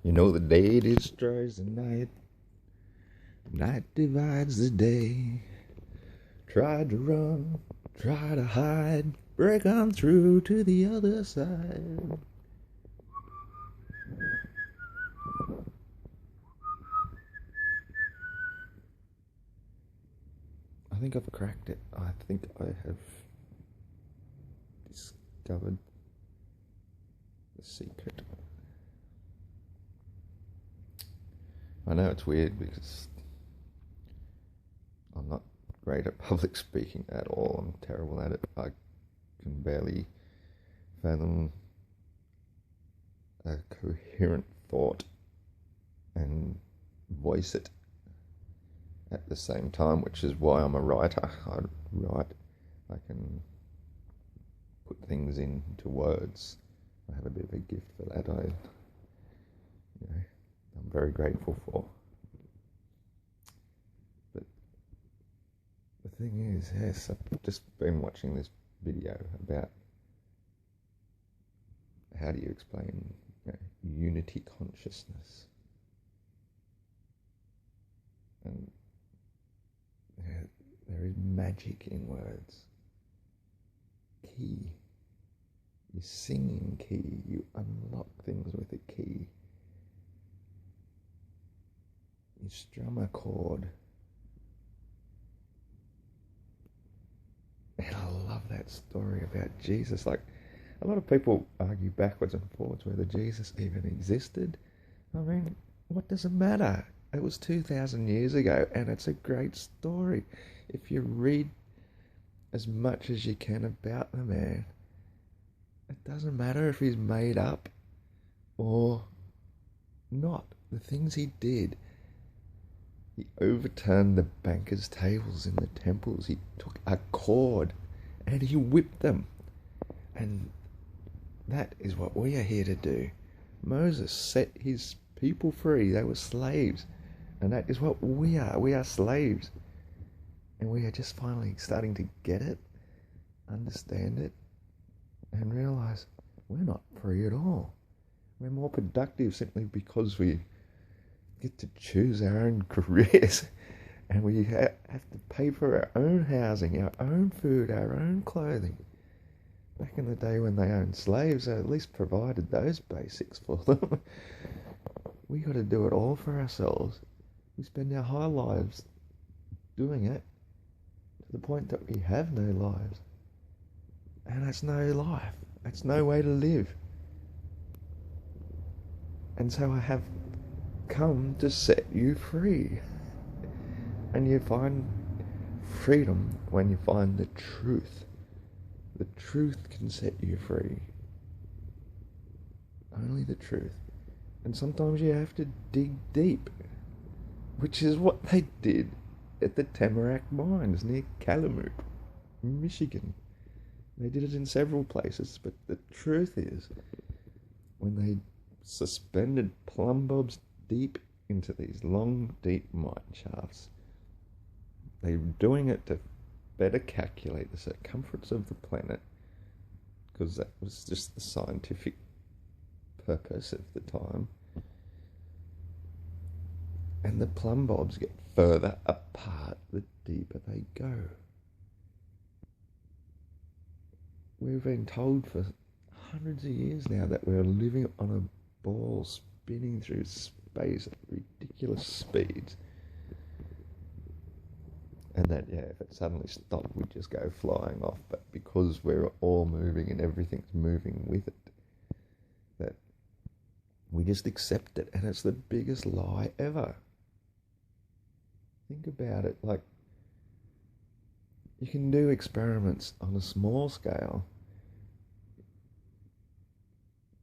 You know the day destroys the night, night divides the day. Tried to run, try to hide, break on through to the other side. I think I've cracked it. I think I have discovered the secret. I know it's weird because I'm not great at public speaking at all. I'm terrible at it. I can barely fathom a coherent thought and voice it at the same time, which is why I'm a writer. I write. I can put things into words. I have a bit of a gift for that. I'm very grateful for. But the thing is, yes, I've just been watching this video about how do you explain unity consciousness, and there is magic in words. Key. You sing in key. You unlock things with a key. You strum a chord. And I love that story about Jesus. Like, a lot of people argue backwards and forwards whether Jesus even existed. I mean, what does it matter? It was 2,000 years ago, and it's a great story. If you read as much as you can about the man, it doesn't matter if he's made up or not. The things he did. He overturned the bankers' tables in the temples. He took a cord and he whipped them. And that is what we are here to do. Moses set his people free. They were slaves. And that is what we are. We are slaves. And we are just finally starting to get it, understand it, and realize we're not free at all. We're more productive simply because we get to choose our own careers, and we have to pay for our own housing, our own food, our own clothing. Back in the day when they owned slaves, they at least provided those basics for them. We got to do it all for ourselves. We spend our whole lives doing it to the point that we have no lives. And that's no life. That's no way to live. And so I have come to set you free. And you find freedom when you find the truth. The truth can set you free. Only the truth. And sometimes you have to dig deep, which is what they did at the Tamarack Mines near Calamute, Michigan. They did it in several places, but the truth is, when they suspended plumb bobs deep into these long, deep mine shafts, they were doing it to better calculate the circumference of the planet, because that was just the scientific purpose of the time. And the plumb bobs get further apart the deeper they go. We've been told for hundreds of years now that we're living on a ball spinning through space at ridiculous speeds. And that, if it suddenly stopped, we'd just go flying off. But because we're all moving and everything's moving with it, that we just accept it. And it's the biggest lie ever. Think about it. Like, you can do experiments on a small scale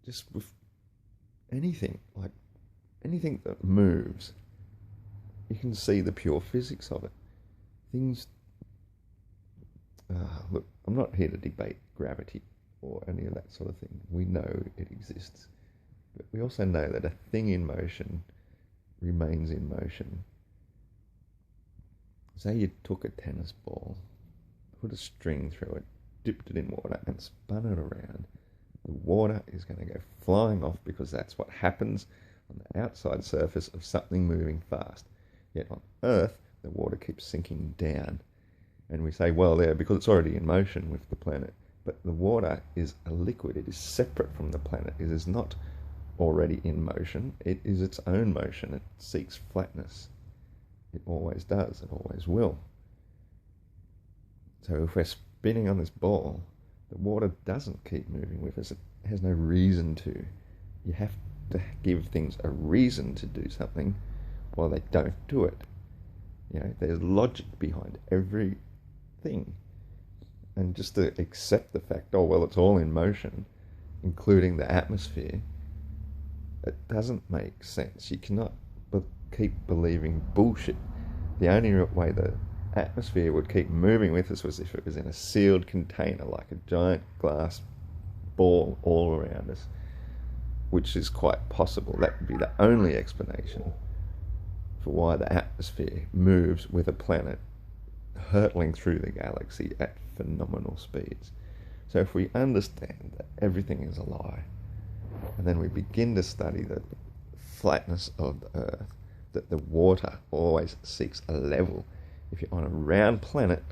just with anything, like anything that moves. You can see the pure physics of it. Things, look, I'm not here to debate gravity or any of that sort of thing. We know it exists. But we also know that a thing in motion remains in motion. Say you took a tennis ball, put a string through it, dipped it in water and spun it around. The water is going to go flying off because that's what happens on the outside surface of something moving fast. Yet on Earth, the water keeps sinking down. And we say, well, there, because it's already in motion with the planet. But the water is a liquid. It is separate from the planet. It is not already in motion. It is its own motion. It seeks flatness. It always does. It always will. So if we're spinning on this ball, the water doesn't keep moving with us. It has no reason to. You have to give things a reason to do something while they don't do it. You know, there's logic behind everything. And just to accept the fact, oh, well, it's all in motion, including the atmosphere, it doesn't make sense. You cannot keep believing bullshit. The only way the atmosphere would keep moving with us was if it was in a sealed container, like a giant glass ball all around us, which is quite possible. That would be the only explanation for why the atmosphere moves with a planet hurtling through the galaxy at phenomenal speeds. So if we understand that everything is a lie, and then we begin to study the flatness of the Earth, that the water always seeks a level. If you're on a round planet,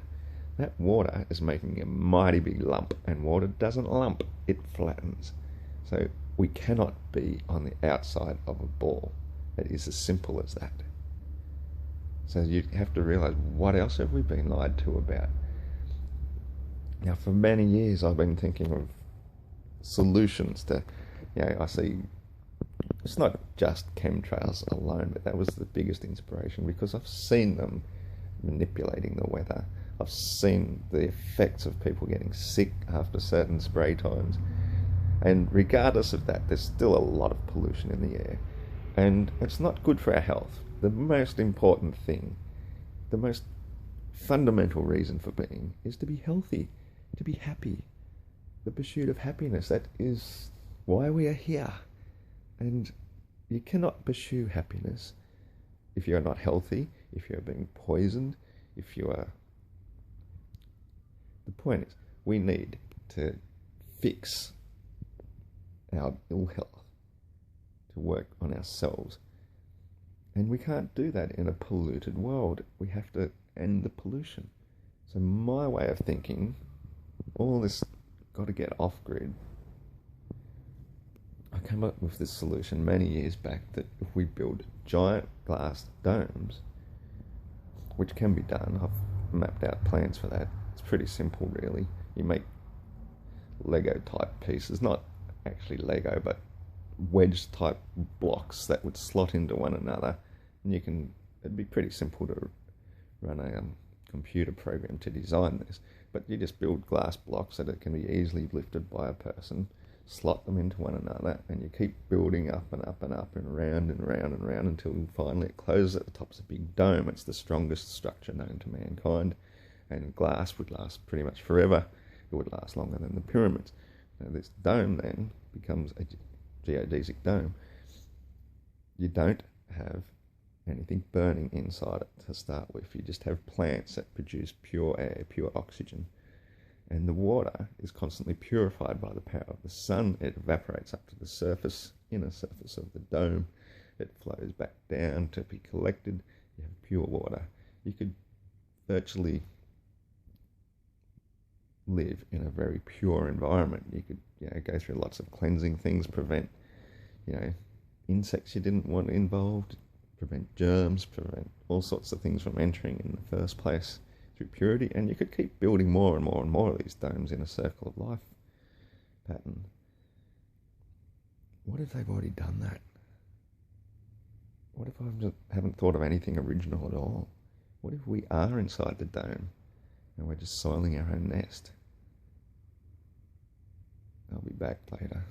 that water is making a mighty big lump, and water doesn't lump, it flattens. So we cannot be on the outside of a ball. It is as simple as that. So you have to realise, what else have we been lied to about? Now, for many years, I've been thinking of solutions to, I see, it's not just chemtrails alone, but that was the biggest inspiration, because I've seen them manipulating the weather. I've seen the effects of people getting sick after certain spray times. And regardless of that, there's still a lot of pollution in the air. And it's not good for our health. The most important thing, the most fundamental reason for being, is to be healthy, to be happy. The pursuit of happiness, that is why we are here. And you cannot pursue happiness if you're not healthy, if you're being poisoned, if you are... The point is, we need to fix our ill health, to work on ourselves. And we can't do that in a polluted world. We have to end the pollution. So my way of thinking, all this got to get off grid. I came up with this solution many years back, that if we build giant glass domes, which can be done, I've mapped out plans for that. It's pretty simple, really. You make Lego type pieces, not actually Lego, but wedge type blocks that would slot into one another, and it'd be pretty simple to run a computer program to design this, but you just build glass blocks that it can be easily lifted by a person, slot them into one another, and you keep building up and up and up and round and round and round until finally it closes at the top. It's a big dome. It's the strongest structure known to mankind, and glass would last pretty much forever. It would last longer than the pyramids. Now this dome then becomes a geodesic dome. You don't have anything burning inside it to start with. You just have plants that produce pure air, pure oxygen. And the water is constantly purified by the power of the sun. It evaporates up to the surface, inner surface of the dome. It flows back down to be collected. You have pure water. You could virtually live in a very pure environment. You could go through lots of cleansing things, prevent insects you didn't want involved, prevent germs, prevent all sorts of things from entering in the first place through purity. And you could keep building more and more and more of these domes in a circle of life pattern. What if they've already done that? What if I haven't thought of anything original at all? What if we are inside the dome and we're just soiling our own nest? I'll be back later.